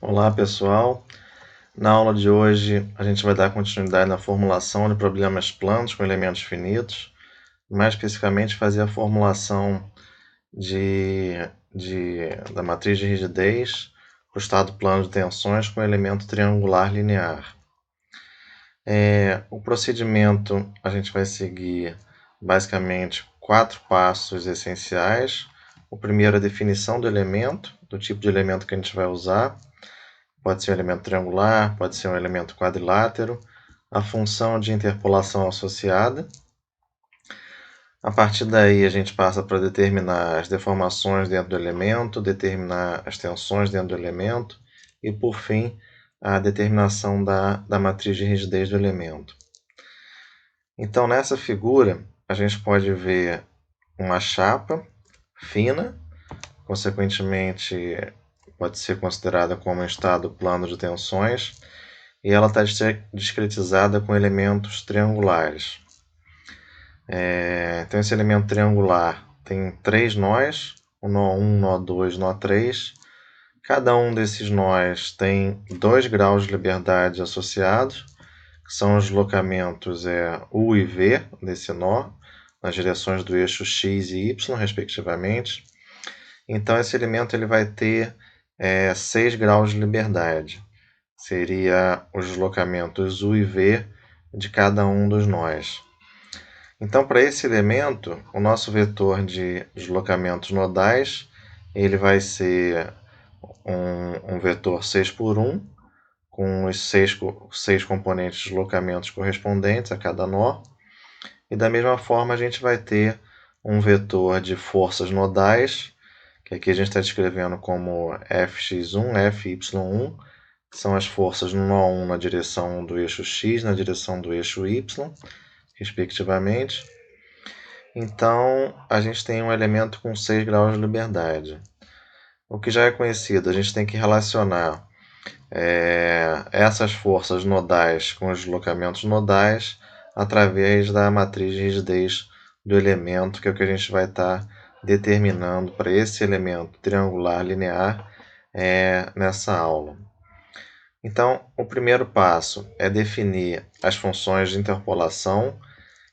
Olá pessoal, na aula de hoje a gente vai dar continuidade na formulação de problemas planos com elementos finitos, mais especificamente fazer a formulação da matriz de rigidez para o estado plano de tensões com elemento triangular linear. O procedimento a gente vai seguir basicamente 4 passos essenciais. O primeiro é a definição do elemento, do tipo de elemento que a gente vai usar. Pode ser um elemento triangular, pode ser um elemento quadrilátero, a função de interpolação associada. A partir daí a gente passa para determinar as deformações dentro do elemento, determinar as tensões dentro do elemento e, por fim, a determinação da matriz de rigidez do elemento. Então, nessa figura, a gente pode ver uma chapa fina, consequentemente pode ser considerada como um estado plano de tensões, e ela está discretizada com elementos triangulares. Então esse elemento triangular tem 3 nós, o nó 1, nó 2, nó 3. Cada um desses nós tem 2 graus de liberdade associados, que são os deslocamentos U e V desse nó, nas direções do eixo X e Y, respectivamente. Então esse elemento ele vai ter 6 graus de liberdade. Seria os deslocamentos U e V de cada um dos nós. Então, para esse elemento, o nosso vetor de deslocamentos nodais ele vai ser um vetor 6 por 1, com os 6 componentes de deslocamentos correspondentes a cada nó. E da mesma forma, a gente vai ter um vetor de forças nodais, que aqui a gente está descrevendo como Fx1, Fy1, que são as forças no nó 1 na direção do eixo X, na direção do eixo Y, respectivamente. Então, a gente tem um elemento com 6 graus de liberdade. O que já é conhecido, a gente tem que relacionar essas forças nodais com os deslocamentos nodais através da matriz de rigidez do elemento, que é o que a gente vai estar determinando para esse elemento triangular linear nessa aula. Então, o primeiro passo é definir as funções de interpolação,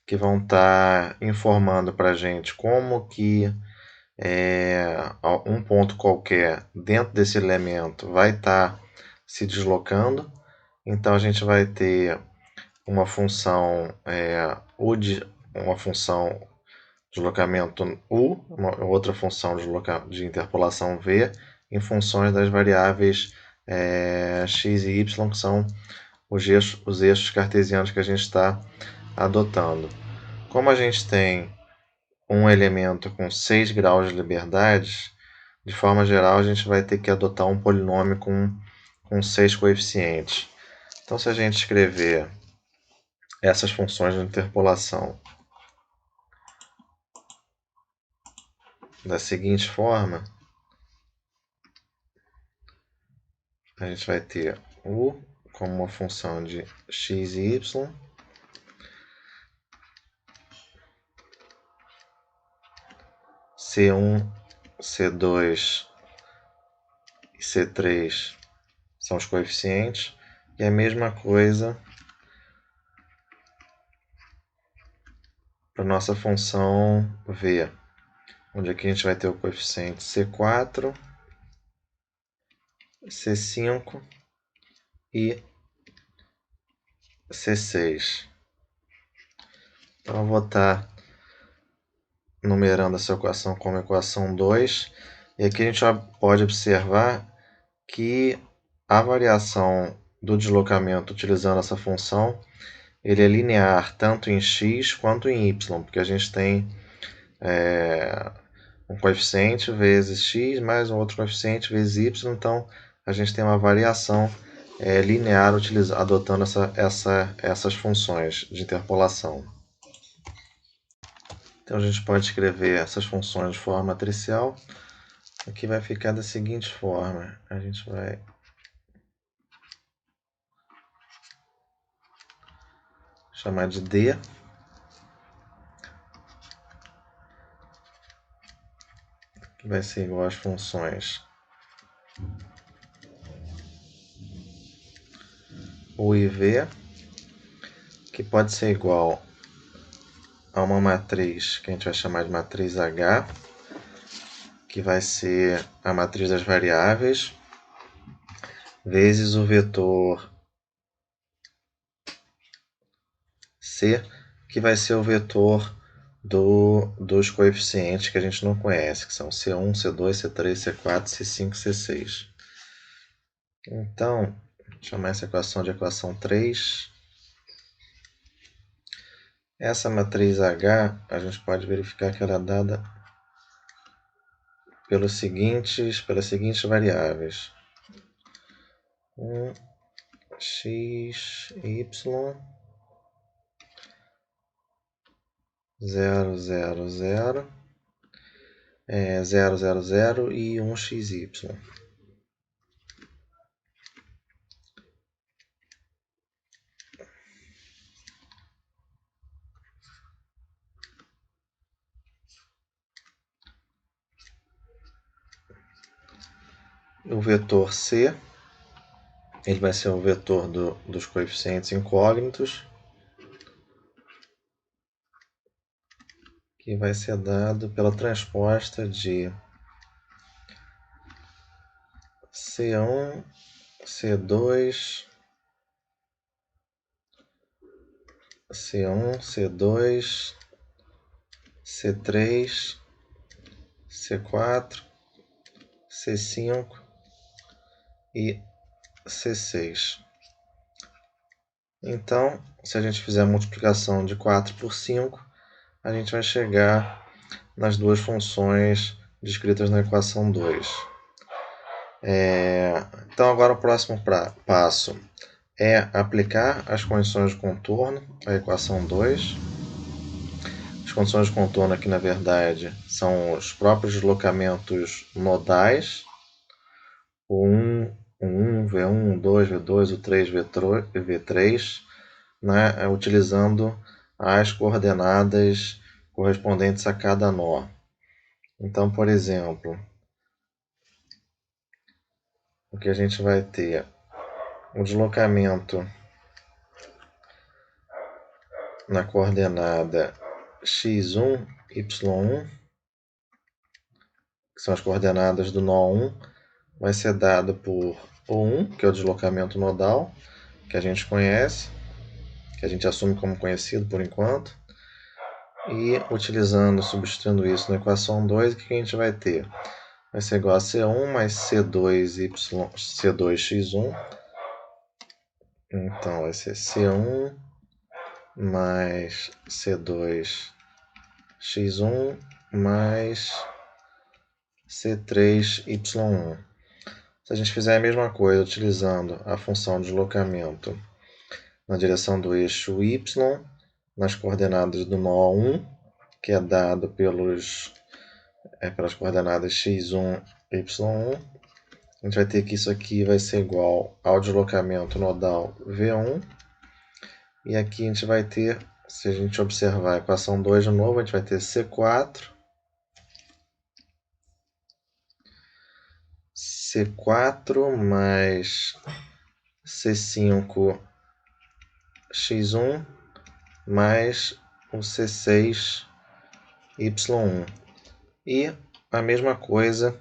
que vão estar informando para a gente como que um ponto qualquer dentro desse elemento vai estar se deslocando. Então a gente vai ter uma função uma função de deslocamento U, outra função de interpolação V, em funções das variáveis x e y, que são os eixos cartesianos que a gente está adotando. Como a gente tem um elemento com 6 graus de liberdade, de forma geral a gente vai ter que adotar um polinômio com 6 coeficientes. Então, se a gente escrever essas funções de interpolação da seguinte forma, a gente vai ter U como uma função de x e y, C1, C2 e C3 são os coeficientes, e a mesma coisa para a nossa função V, onde aqui a gente vai ter o coeficiente C4, C5 e C6. Então eu vou estar numerando essa equação como equação 2, e aqui a gente já pode observar que a variação do deslocamento utilizando essa função ele é linear tanto em x quanto em y, porque a gente tem um coeficiente vezes x mais um outro coeficiente vezes y, então a gente tem uma variação linear adotando essas funções de interpolação. Então a gente pode escrever essas funções de forma matricial. Aqui vai ficar da seguinte forma: a gente vai chamar de D, que vai ser igual às funções U e V, que pode ser igual a uma matriz que a gente vai chamar de matriz H, que vai ser a matriz das variáveis, vezes o vetor C, que vai ser o vetor dos coeficientes que a gente não conhece, que são C1, C2, C3, C4, C5, C6. Então, vou chamar essa equação de equação 3. Essa matriz H, a gente pode verificar que ela é dada pelas seguintes variáveis. 1, x, y, 0, 0, 0, 0, 0, 0 e 1xy. O vetor C, ele vai ser o vetor dos coeficientes incógnitos, que vai ser dado pela transposta de C1, C2, C1, C2, C3, C4, C5 e C6. Então, se a gente fizer a multiplicação de 4 por 5, a gente vai chegar nas duas funções descritas na equação 2. Então, agora o próximo passo é aplicar as condições de contorno à equação 2. As condições de contorno aqui, na verdade, são os próprios deslocamentos nodais. O 1, V1, o 2, V2, o 3, V3, né, utilizando as coordenadas correspondentes a cada nó. Então, por exemplo, o que a gente vai ter? O deslocamento na coordenada x1, y1, que são as coordenadas do nó 1, vai ser dado por O1, que é o deslocamento nodal, que a gente conhece, que a gente assume como conhecido por enquanto. E substituindo isso na equação 2, o que a gente vai ter? Vai ser igual a C1 mais C2x1. Então, vai ser C1 mais C2x1 mais C3y1. Se a gente fizer a mesma coisa utilizando a função de deslocamento na direção do eixo y, nas coordenadas do nó 1, que é dado pelas coordenadas x1, y1, a gente vai ter que isso aqui vai ser igual ao deslocamento nodal V1. E aqui a gente vai ter, se a gente observar a equação 2 de novo, a gente vai ter C4 mais C5x1 mais o C6y1. E a mesma coisa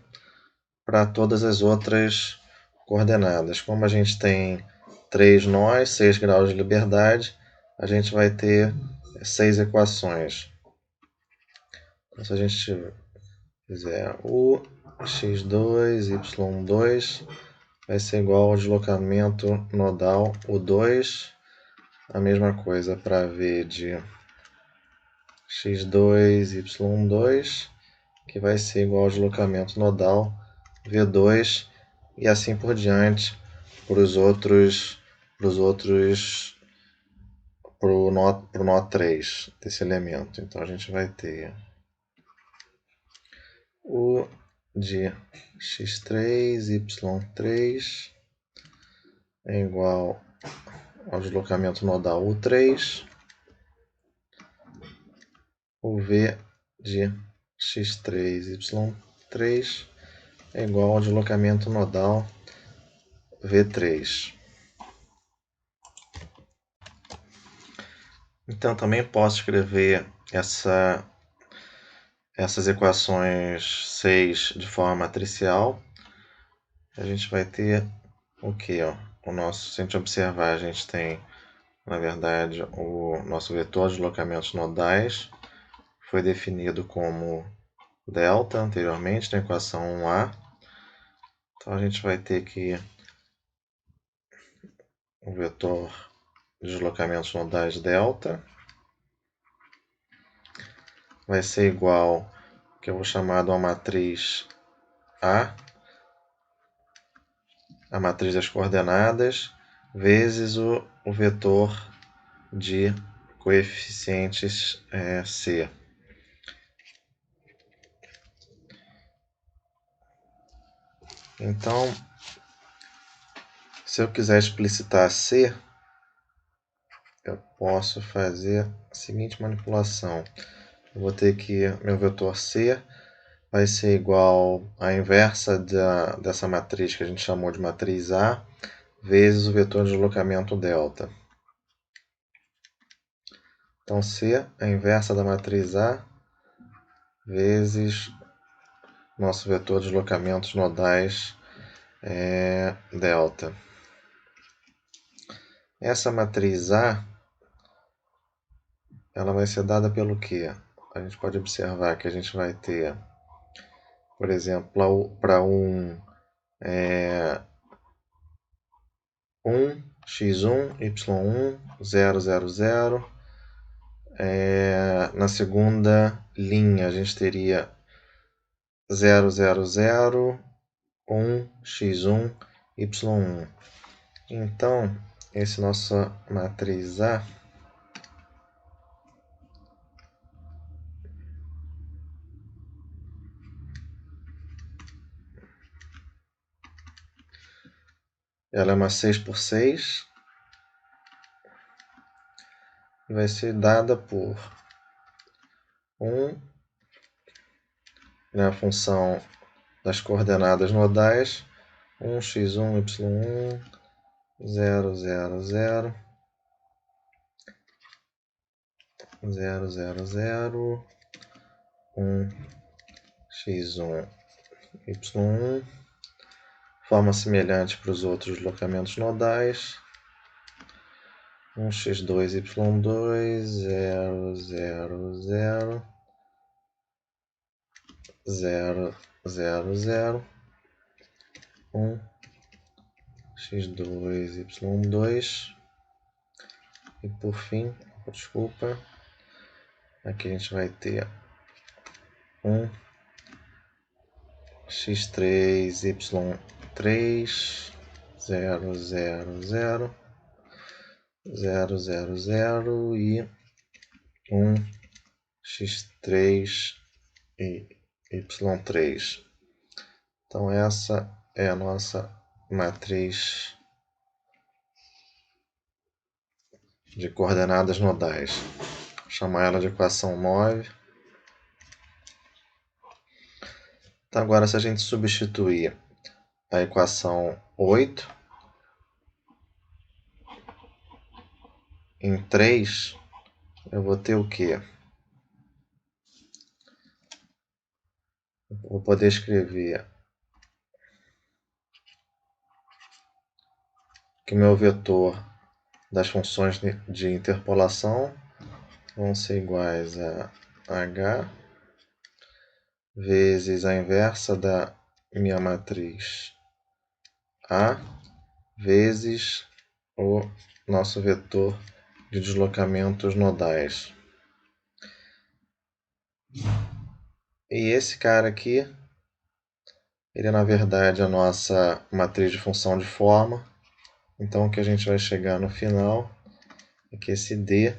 para todas as outras coordenadas. Como a gente tem 3 nós, 6 graus de liberdade, a gente vai ter 6 equações. Então, se a gente fizer U, x2, y2, vai ser igual ao deslocamento nodal U2. A mesma coisa para V de x2, y2, que vai ser igual ao deslocamento nodal V2, e assim por diante para o nó 3 desse elemento. Então a gente vai ter U de x3, y3 é igual ao deslocamento nodal U3, o V de x3, y3 é igual ao deslocamento nodal V3. Então, também posso escrever essas equações 6 de forma matricial. A gente vai ter o que? Se a gente observar, a gente tem, na verdade, o nosso vetor de deslocamentos nodais, foi definido como delta anteriormente na equação 1a. Então, a gente vai ter que o vetor de deslocamentos nodais delta vai ser igual, que eu vou chamar de uma matriz A, a matriz das coordenadas, vezes o vetor de coeficientes C. Então, se eu quiser explicitar C, eu posso fazer a seguinte manipulação. Eu vou ter que meu vetor C vai ser igual à inversa dessa matriz que a gente chamou de matriz A, vezes o vetor de deslocamento delta. Então, C é a inversa da matriz A, vezes nosso vetor de deslocamentos nodais delta. Essa matriz A, ela vai ser dada pelo quê? A gente pode observar que a gente vai ter, por exemplo, para 1 x1, y1, 0, 0, 0. Na segunda linha, a gente teria 0, 0, 0, 1, x1, y1. Então, essa nossa matriz A, ela é uma 6 por 6 e vai ser dada por 1, a função das coordenadas nodais, 1, x1, y1, 0, 0, 0, 0, 0, 0, 1, x1, y1, forma semelhante para os outros deslocamentos nodais, 1x2, y2, 0, 0, 0, 0, 0, 0, 1, x2, y2, e por fim, desculpa, aqui a gente vai ter 1, x3, y3, 0, 0, 0, 0, 0, 0 e 1, x3 e y3. Então, essa é a nossa matriz de coordenadas nodais. Vou chamar ela de equação 9. Então, agora, se a gente substituir a equação 8 em 3, eu vou ter o quê? Vou poder escrever que o meu vetor das funções de interpolação vão ser iguais a h vezes a inversa da minha matriz A vezes o nosso vetor de deslocamentos nodais. E esse cara aqui, ele é na verdade a nossa matriz de função de forma. Então o que a gente vai chegar no final é que esse D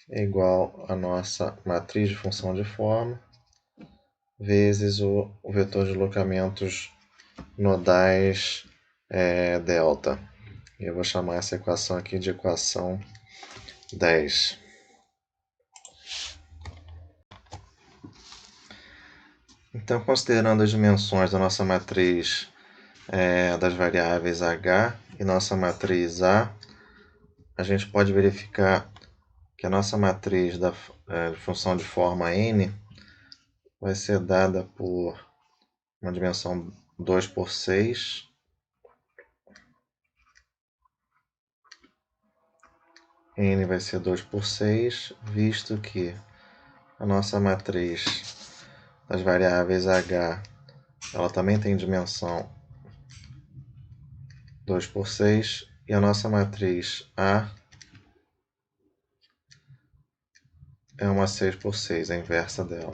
é igual à nossa matriz de função de forma vezes o vetor de deslocamentos nodais delta. E eu vou chamar essa equação aqui de equação 10. Então, considerando as dimensões da nossa matriz das variáveis h e nossa matriz A, a gente pode verificar que a nossa matriz da função de forma n vai ser dada por uma dimensão 2 por 6, n vai ser 2 por 6, visto que a nossa matriz das variáveis h, ela também tem dimensão 2 por 6, e a nossa matriz A é uma 6 por 6, a inversa dela.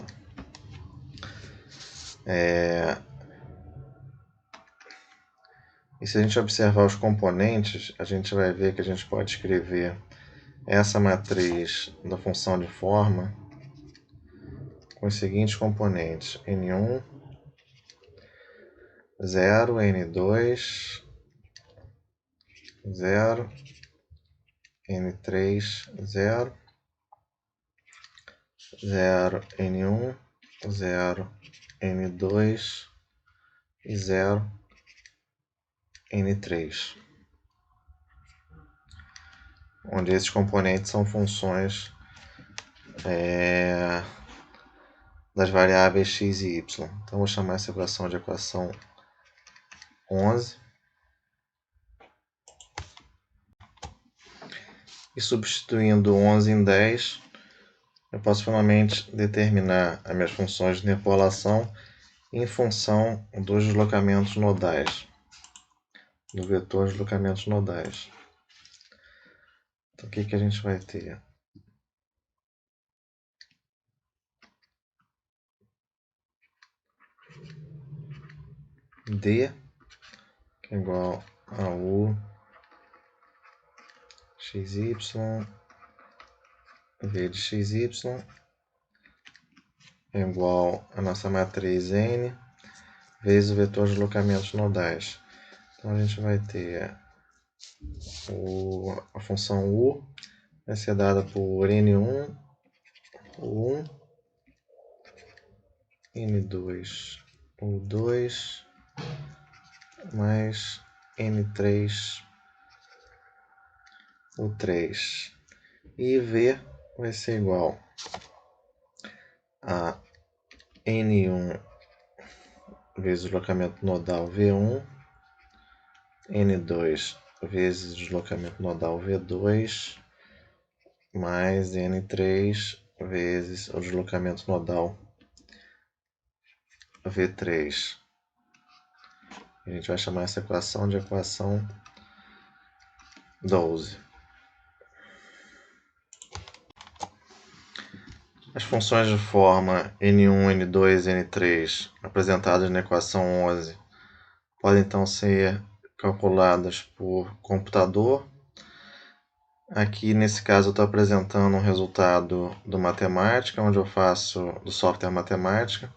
E se a gente observar os componentes, a gente vai ver que a gente pode escrever essa matriz da função de forma com os seguintes componentes: n1, 0, n2, 0, n3, 0, 0, n1, 0, n2 e 0, n3. Onde esses componentes são funções das variáveis x e y. Então, vou chamar essa equação de equação 11. E substituindo 11 em 10, eu posso finalmente determinar as minhas funções de interpolação em função dos deslocamentos nodais, do vetor de deslocamentos nodais. Então, o que a gente vai ter? D, que é igual a U xy, V de xy, é igual a nossa matriz N vezes o vetor de deslocamentos nodais. Então, a gente vai ter a função U vai ser dada por N1, U1, N2, U2, mais N3, U3. E V vai ser igual a N1 vezes o deslocamento nodal V1, N2 vezes o deslocamento nodal V2, mais N3 vezes o deslocamento nodal V3. A gente vai chamar essa equação de equação 12. As funções de forma n1, n2 e n3 apresentadas na equação 11 podem então ser calculadas por computador. Aqui nesse caso eu estou apresentando um resultado do Matemática, do software Matemática,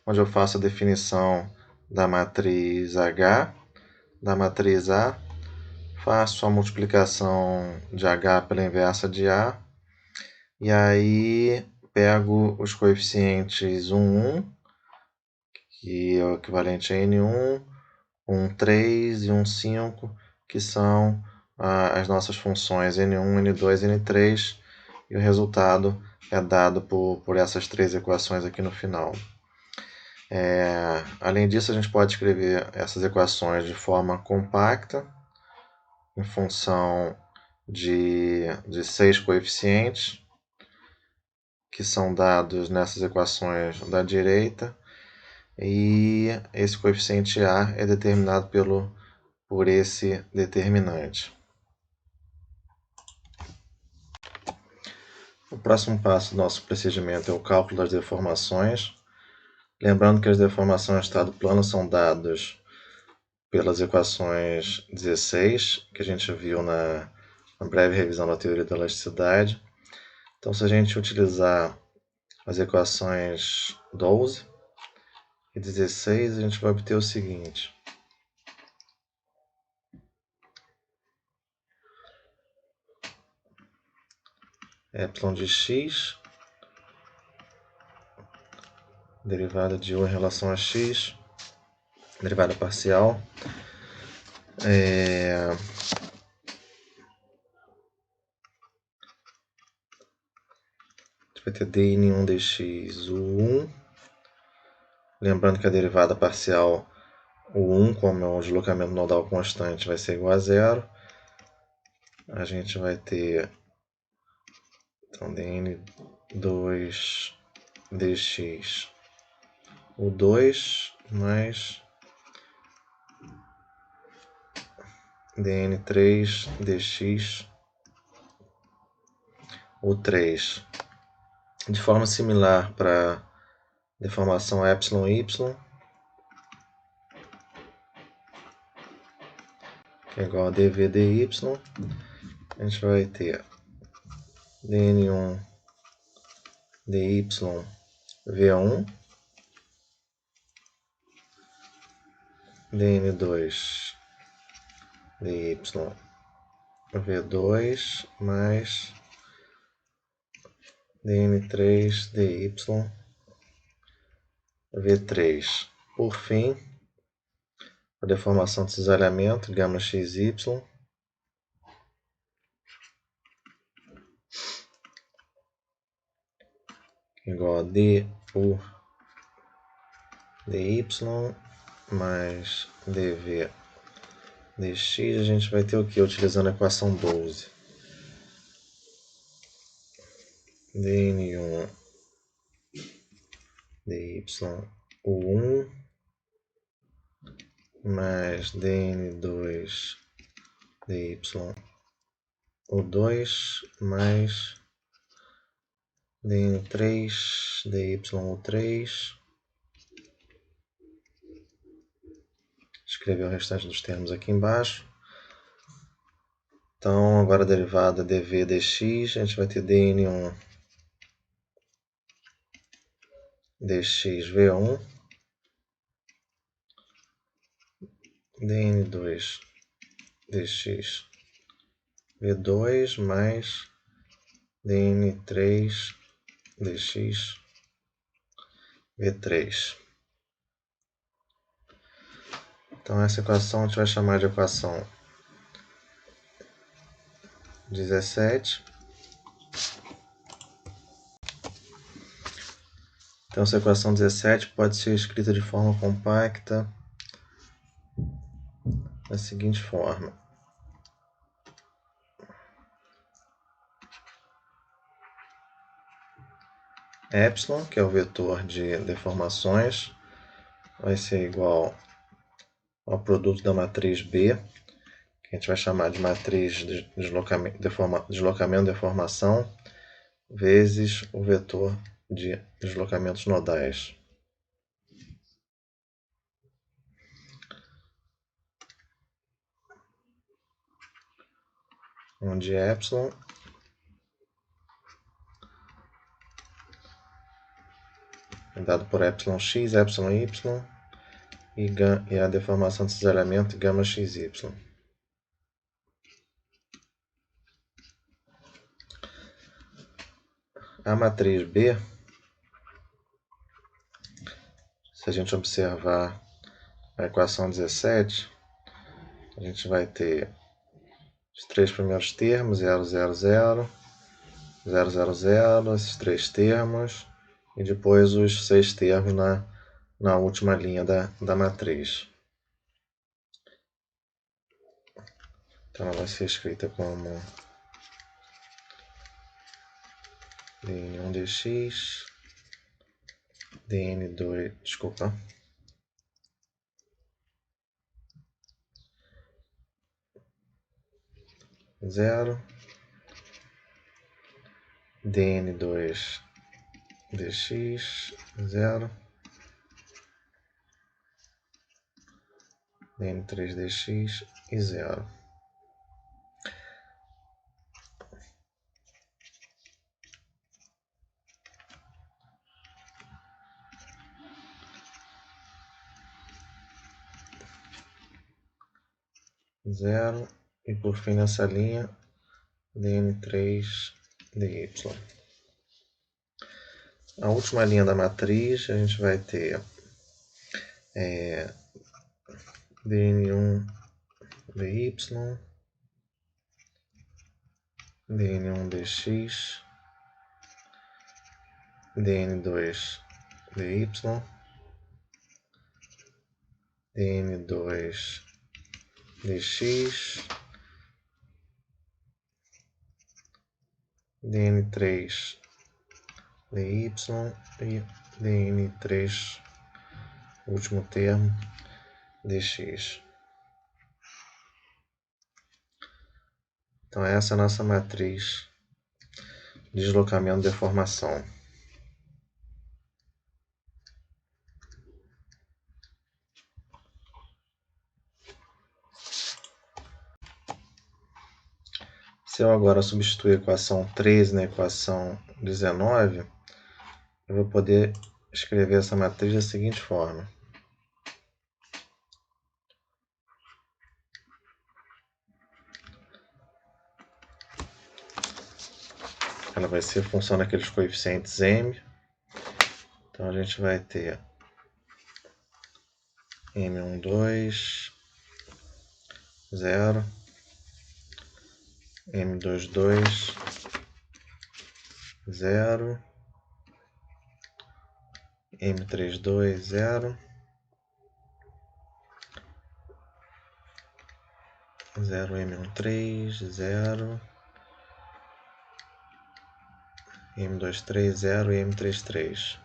onde eu faço a definição da matriz H, da matriz A, faço a multiplicação de H pela inversa de A, e aí pego os coeficientes 1, 1, que é o equivalente a N1, 1, 3 e 1, 5, que são as nossas funções N1, N2 e N3, e o resultado é dado por essas três equações aqui no final. Além disso, a gente pode escrever essas equações de forma compacta, em função de 6 coeficientes, que são dados nessas equações da direita, e esse coeficiente A é determinado por esse determinante. O próximo passo do nosso procedimento é o cálculo das deformações. Lembrando que as deformações de estado plano são dadas pelas equações 16, que a gente viu na breve revisão da teoria da elasticidade. Então, se a gente utilizar as equações 12 e 16, a gente vai obter o seguinte. Epsilon de x, derivada de U em relação a x, derivada parcial, ter dn1 dx u1. Lembrando que a derivada parcial u1, como é um deslocamento nodal constante, vai ser igual a zero. A gente vai ter então dn2 dx u2 mais dn3 dx u3. De forma similar para deformação εy, que é igual a dv dy, a gente vai ter dn1 dy v1, dn2 dy v2 mais dn3 dy v3. Por fim, a deformação de cisalhamento, gama xy, igual a du dy mais dv dx. A gente vai ter o que? Utilizando a equação 12. dn1 dy u1 mais dn2 dy u2 mais dn3 dy u3. Escrever o restante dos termos aqui embaixo. Então, agora a derivada dv dx, a gente vai ter dn1 dx v1, dn2 dx v2 mais dn3 dx v3. Então essa equação a gente vai chamar de equação 17. Então essa equação 17 pode ser escrita de forma compacta da seguinte forma. Epsilon, que é o vetor de deformações, vai ser igual ao produto da matriz B, que a gente vai chamar de matriz de deslocamento-deformação, vezes o vetor de deslocamentos nodais. Onde epsilon é dado por epsilon x, epsilon y e a deformação de cisalhamento gama xy. A matriz B, se a gente observar a equação 17, a gente vai ter os três primeiros termos, 0, 0, 0, 0, 0, 0, esses três termos, e depois os 6 termos na última linha da matriz. Então ela vai ser escrita como dn1 dx, dn2, desculpa, zero, dn2 dx, 0, dn3 dx e 0. Zero, e por fim nessa linha dn3 dy. A última linha da matriz a gente vai ter dn1 dy, dn1 dx, dn2 dy, dn2 dx, dn3 dy e dn3, último termo, dx. Então essa é a nossa matriz de deslocamento de deformação. Se eu agora substituir a equação 13 na equação 19, eu vou poder escrever essa matriz da seguinte forma. Ela vai ser função daqueles coeficientes m. Então a gente vai ter m12, 0, m22, 0, m32, 0, 0, m13, 0, m23, 0 e m33.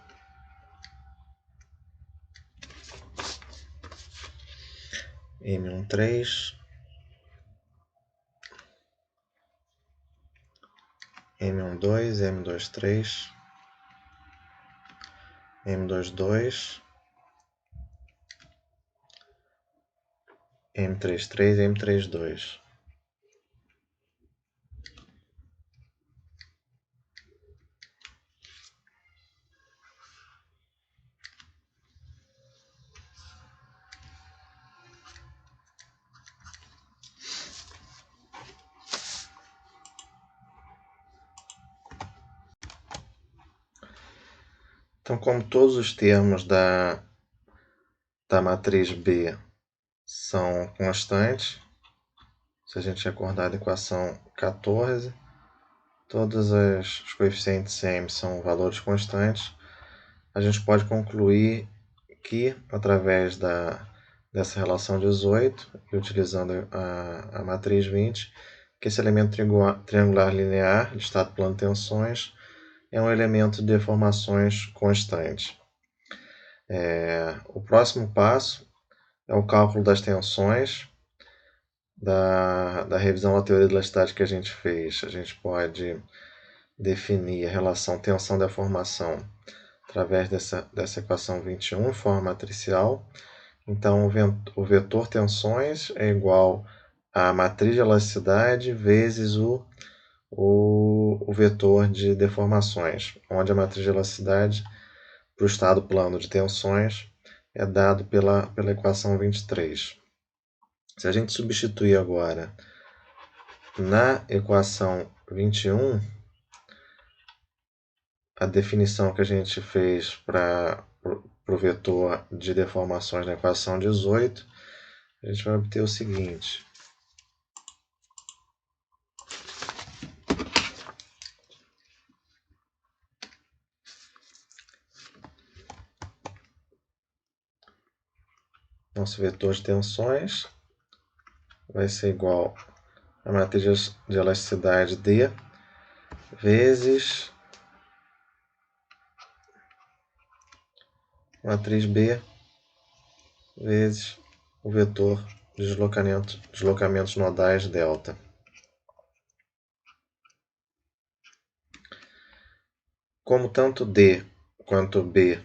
m13, m12, m23, m22, m33, m32. Então, como todos os termos da matriz B são constantes, se a gente recordar da equação 14, todos os coeficientes m são valores constantes, a gente pode concluir que, através dessa relação 18, e utilizando a matriz 20, que esse elemento triangular linear de estado plano de tensões é um elemento de deformações constante. O próximo passo é o cálculo das tensões. Da revisão da teoria de elasticidade que a gente fez, a gente pode definir a relação tensão-deformação através dessa equação 21 em forma matricial. Então, o vetor tensões é igual a matriz de elasticidade vezes o vetor de deformações, onde a matriz de elasticidade para o estado plano de tensões é dado pela equação 23. Se a gente substituir agora na equação 21, a definição que a gente fez para o vetor de deformações na equação 18, a gente vai obter o seguinte. Nosso vetor de tensões vai ser igual a matriz de elasticidade D vezes matriz B vezes o vetor de deslocamentos nodais delta. Como tanto D quanto B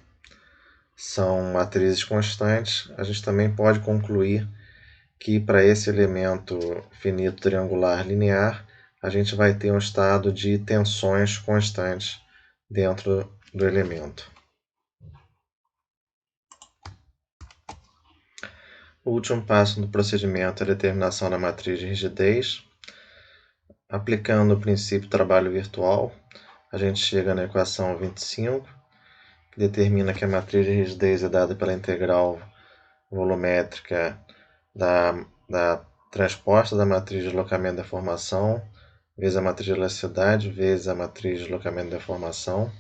são matrizes constantes, a gente também pode concluir que para esse elemento finito triangular linear, a gente vai ter um estado de tensões constantes dentro do elemento. O último passo do procedimento é a determinação da matriz de rigidez. Aplicando o princípio trabalho virtual, a gente chega na equação 25, que determina que a matriz de rigidez é dada pela integral volumétrica da transposta da matriz de deslocamento e deformação vezes a matriz de elasticidade vezes a matriz de deslocamento e deformação.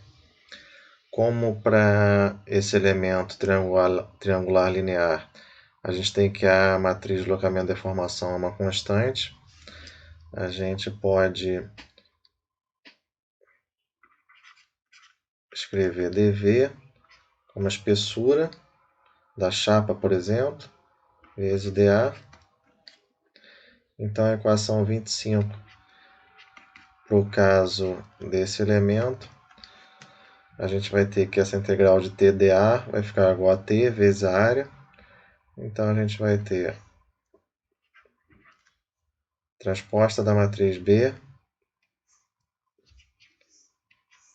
Como para esse elemento triangular linear, a gente tem que a matriz de deslocamento e deformação é uma constante, a gente pode escrever dV como a espessura da chapa, por exemplo, vezes dA. Então, a equação 25, para o caso desse elemento, a gente vai ter que essa integral de t dA vai ficar igual a t vezes a área. Então, a gente vai ter transposta da matriz B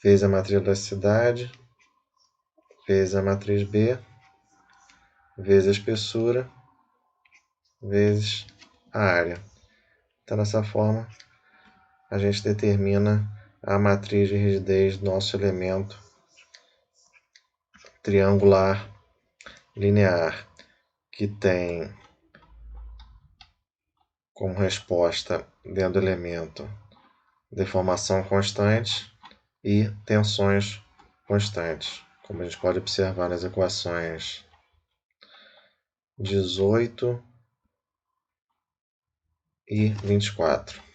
vezes a matriz da elasticidade vezes a matriz B vezes a espessura vezes a área. Então, dessa forma, a gente determina a matriz de rigidez do nosso elemento triangular linear, que tem como resposta dentro do elemento deformação constante e tensões constantes, como a gente pode observar nas equações 18 e 24.